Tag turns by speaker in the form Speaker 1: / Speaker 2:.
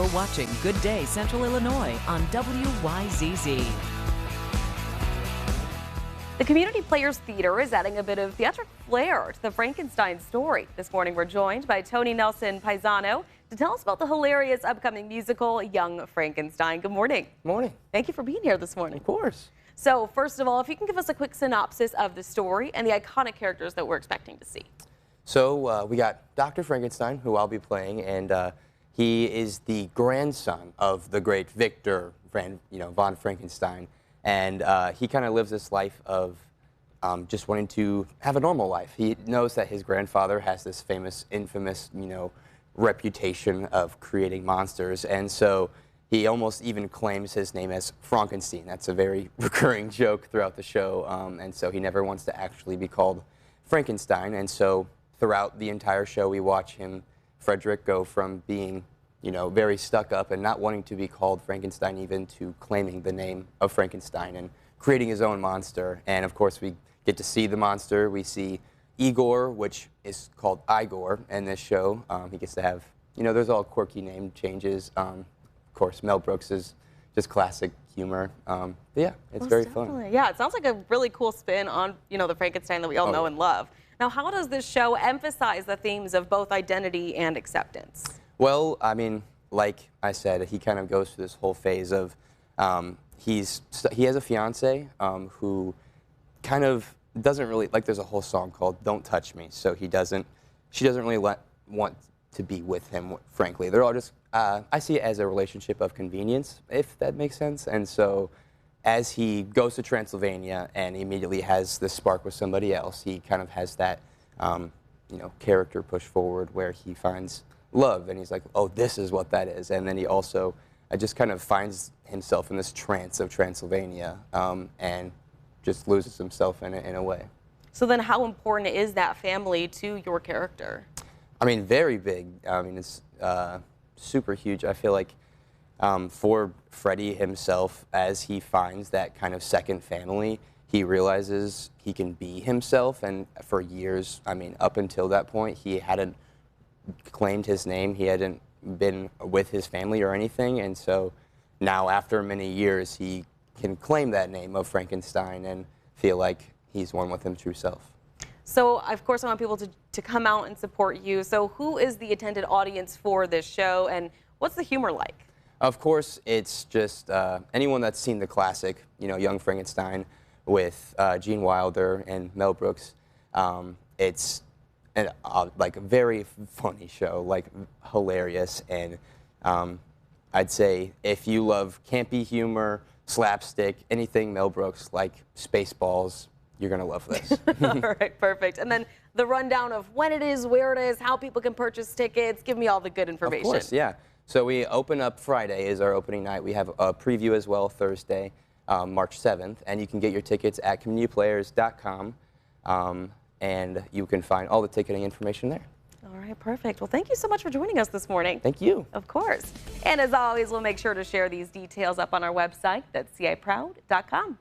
Speaker 1: You're watching Good Day Central Illinois on WYZZ.
Speaker 2: The Community Players Theater is adding a bit of theatrical flair to the Frankenstein story. This morning we're joined by Tony Nelson Paisano to tell us about the hilarious upcoming musical, Young Frankenstein. Good morning.
Speaker 3: Morning.
Speaker 2: Thank you for being here this morning.
Speaker 3: Of course.
Speaker 2: So first of all, if you can give us a quick synopsis of the story and the iconic characters that we're expecting to see.
Speaker 3: So we got Dr. Frankenstein, who I'll be playing, and he is the grandson of the great Victor von Frankenstein. And he kind of lives this life of just wanting to have a normal life. He knows that his grandfather has this infamous, reputation of creating monsters. And so he almost even claims his name as Frankenstein. That's a very recurring joke throughout the show. And so he never wants to actually be called Frankenstein. And so throughout the entire show, we watch Frederick, go from being, very stuck up and not wanting to be called Frankenstein even to claiming the name of Frankenstein and creating his own monster. And of course, we get to see the monster. We see Igor, which is called Igor in this show. He gets to have, there's all quirky name changes. Of course, Mel Brooks is just classic humor. But yeah, it's very fun.
Speaker 2: Yeah, it sounds like a really cool spin on, the Frankenstein that we all know and love. Now, how does this show emphasize the themes of both identity and acceptance? Well,
Speaker 3: I mean, like I said, he kind of goes through this whole phase of he has a fiance who kind of doesn't really, like, there's a whole song called "Don't Touch Me," so she doesn't really want to be with him, frankly. They're all just, I see it as a relationship of convenience, if that makes sense. And so as he goes to Transylvania and immediately has this spark with somebody else, he kind of has that, character push forward where he finds love, and he's like, oh, this is what that is. And then he also just kind of finds himself in this trance of Transylvania and just loses himself in it in a way.
Speaker 2: So then how important is that family to your character?
Speaker 3: I mean, very big. I mean, it's super huge. I feel like for Freddie himself, as he finds that kind of second family, he realizes he can be himself. And for years, I mean, up until that point, he hadn't claimed his name. He hadn't been with his family or anything. And so now, after many years, he can claim that name of Frankenstein and feel like he's one with his true self.
Speaker 2: So, of course, I want people to come out and support you. So who is the intended audience for this show, and what's the humor like?
Speaker 3: Of course, it's just anyone that's seen the classic, Young Frankenstein with Gene Wilder and Mel Brooks. It's like a very funny show, like hilarious. And I'd say if you love campy humor, slapstick, anything Mel Brooks, like Spaceballs, you're going to love this.
Speaker 2: All right, perfect. And then the rundown of when it is, where it is, how people can purchase tickets. Give me all the good information.
Speaker 3: Of course, yeah. So we open up Friday is our opening night. We have a preview as well Thursday, March 7th. And you can get your tickets at communityplayers.com. And you can find all the ticketing information there.
Speaker 2: All right, perfect. Well, thank you so much for joining us this morning.
Speaker 3: Thank you.
Speaker 2: Of course. And as always, we'll make sure to share these details up on our website. That's ciproud.com.